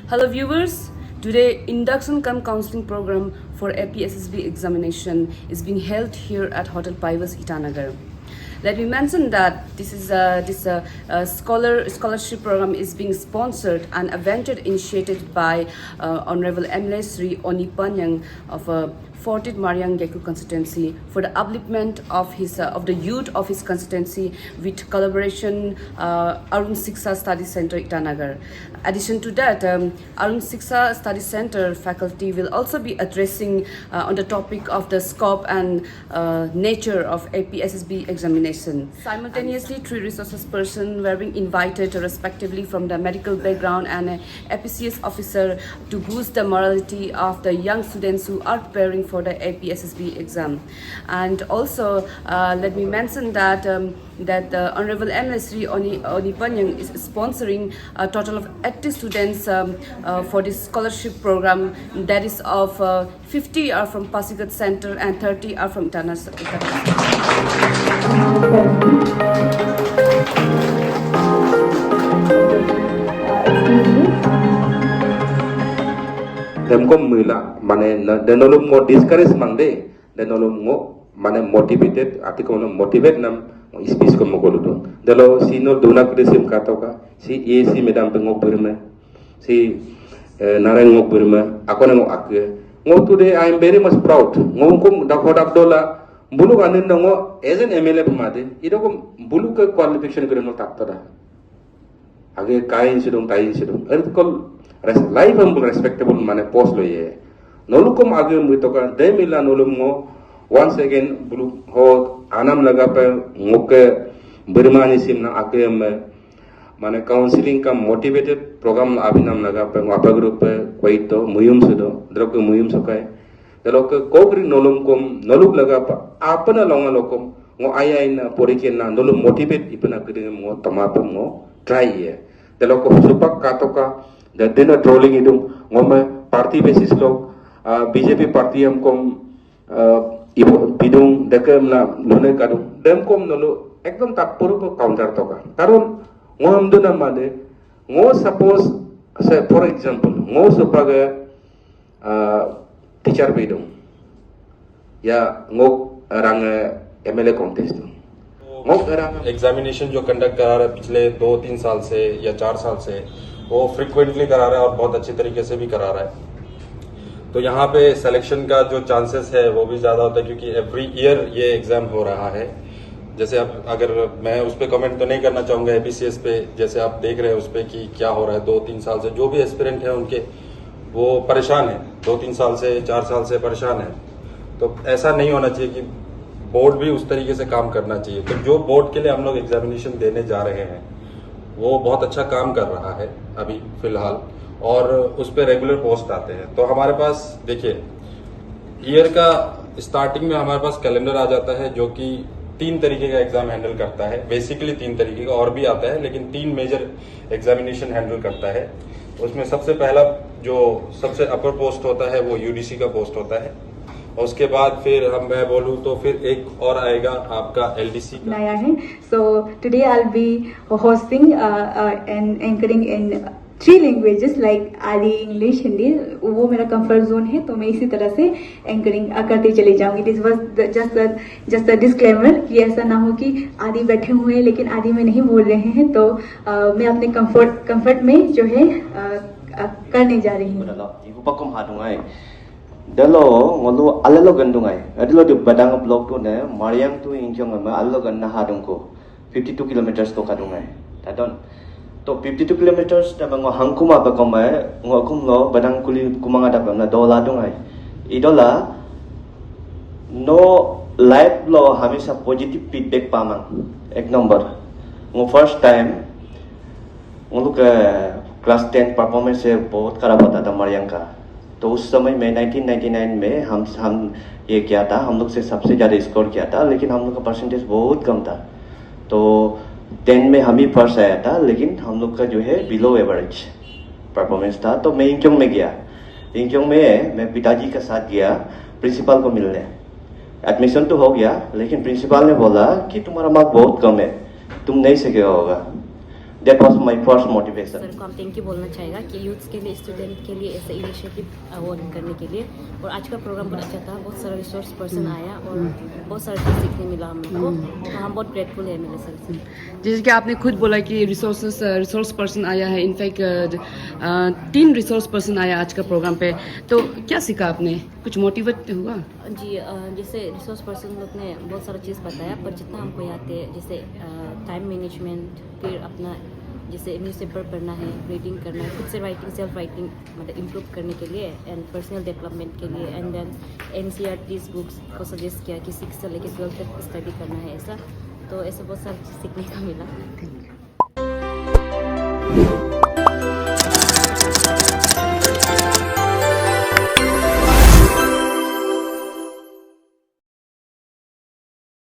Hello viewers, today induction cum counseling program for APSSB examination is being held here at Hotel Pivas Itanagar. Let me mention that this scholarship program is being sponsored and evented initiated by Honorable MLA Sri Oni Panyang of Fortit Mariang Geku constituency for the upliftment of the youth of his constituency with collaboration Arun Siksha Study Center Itanagar. Addition to that, Arun Siksha Study Center faculty will also be addressing on the topic of the scope and nature of APSSB examination. Simultaneously, three resources persons were being invited respectively from the medical background and a APCS officer to boost the morality of the young students who are preparing for the APSSB exam. And also, let me mention that the Honorable MLA Sri Oni Panyang is sponsoring a total of 80 students for this scholarship program. That is of 50 are from Pasigat Center and 30 are from Itanagar. Demkom mula mane denolom mo discourage mangde denolom mo mane motivated ati kono motivate nam speech ko mo goludo delo sino dona kresim katoka si AC medam pengo burme si narang ngo burme akone ngo akye ngo today I am very much proud ngo kum dakodak dola bulu anin ngo as an MLA pamade idokom bulu ke qualification ko no taptada age kain sidong tayin sidong erkol life humble respectable mane post lo ye nolukom age muitoka de mila nolum ngo once again bulu ho anam laga pe ngoke burmani simna ake mane counseling ka motivated program abinam laga pe apa group pe koito muyum sudo drog muyum sokai delok kogri nolum kom noluk laga pa apana longa lokom ngo ayain poriken na nolum motivate ipna kiding ngo tamapa ngo try ye delok supak katoka the dinner trolling idung ngome party basis log BJP party हमको bidung dekem na lune kadung dem kom nolo ekdom tapuru ko counter toka karon ngom duna made ngo suppose say for example ngo supaga teacher bidung ya ngo rang MLA contest examination जो conduct करा रहा है पिछले 2-3 साल से या 4 साल से वो फ्रिक्वेंटली करा रहा है और बहुत अच्छे तरीके से भी करा रहा है तो यहाँ पे सिलेक्शन का जो चांसेस है वो भी ज्यादा होता है क्योंकि एवरी ईयर ये एग्जाम हो रहा है जैसे अब अगर मैं उस पर कमेंट तो नहीं करना चाहूंगा एपीसीएस पे जैसे आप देख रहे हैं उस पर कि क्या हो रहा है 2-3 साल से जो भी एस्पिरेंट है उनके वो परेशान है 2-3 साल से 4 साल से परेशान है तो ऐसा नहीं होना चाहिए कि बोर्ड भी उस तरीके से काम करना चाहिए तो जो बोर्ड के लिए हम लोग एग्जामिनेशन देने जा रहे हैं वो बहुत अच्छा काम कर रहा है अभी फिलहाल और उस पर रेगुलर पोस्ट आते हैं तो हमारे पास देखिए ईयर का स्टार्टिंग में हमारे पास कैलेंडर आ जाता है जो कि 3 तरीके का एग्जाम हैंडल करता है बेसिकली 3 तरीके का और भी आता है लेकिन 3 मेजर एग्जामिनेशन हैंडल करता है उसमें सबसे पहला जो सबसे अपर पोस्ट होता है वो यूडीसी का पोस्ट होता है और उसके बाद फिर मैं बोलूँ तो फिर एक और आएगा आपका एलडीसी का नया है so today I will be hosting and anchoring in 3 languages like आदि इंग्लिश हिंदी वो मेरा कंफर्ट जोन है तो मैं इसी तरह से एंकरिंग करते चले जाऊंगी this was just a disclaimer कि ऐसा ना हो कि आदि बैठे हुए हैं लेकिन आदि में नहीं बोल रहे हैं तो मैं अपने कंफर्ट में जो है करने जा रही हूँ dalo ngolu alalo gandungai adilo di badang blok tu ne mariang tu injong ma alalo ganna hadung ko 52 kilometers to kadungai tadon to 52 kilometers da bango hangkuma ba komai ngokum lo badang kuli kumanga da na dola dungai idola no life lo hamesha positive feedback pamang ek number ngo first time ngolu ka class 10 performance se bahut kharab hota tha mariang का तो उस समय में 1999 में हम ये किया था हम लोग से सबसे ज़्यादा स्कोर किया था लेकिन हम लोग का परसेंटेज बहुत कम था तो 10 में हम ही फर्स्ट आया था लेकिन हम लोग का जो है बिलो एवरेज परफॉर्मेंस था तो मैं इंचोंग में गया इंचोंग में मैं पिताजी के साथ गया प्रिंसिपल को मिलने एडमिशन तो हो गया लेकिन प्रिंसिपल ने बोला कि तुम्हारा मार्क बहुत कम है तुम नहीं सकेगा होगा That was my first motivation. Sir को हम थैंक यू बोलना चाहेगा कि यूथ्स के लिए, स्टूडेंट के लिए ऐसे इनिशिएटिव वो करने के लिए। और आज का प्रोग्राम बहुत अच्छा था, बहुत सारा रिसोर्स पर्सन आया और बहुत सारा चीज़ सीखने मिला हम लोग को, तो हम बहुत ग्रेटफुल है मेरे सर से। जैसे कि आपने खुद बोला कि रिसोर्स पर्सन आया है, इनफैक्ट 3 रिसोर्स पर्सन आया आज का प्रोग्राम पे, तो क्या सीखा आपने? कुछ मोटिवेट हुआ? जी जैसे रिसोर्स पर्सन लोग ने बहुत सारा चीज़ बताया, पर जितना हमको याद है जैसे टाइम मैनेजमेंट, फिर अपना जैसे न्यूज़पेपर पढ़ना है, रीडिंग करना है, खुद से राइटिंग, सेल्फ राइटिंग मतलब इम्प्रूव करने के लिए एंड पर्सनल डेवलपमेंट के लिए, एंड देन NCERT's बुक्स को सजेस्ट किया कि 6 से लेकर 12 तक स्टडी करना है ऐसा, तो ऐसा बहुत सारा चीज़ सीखने का मिला।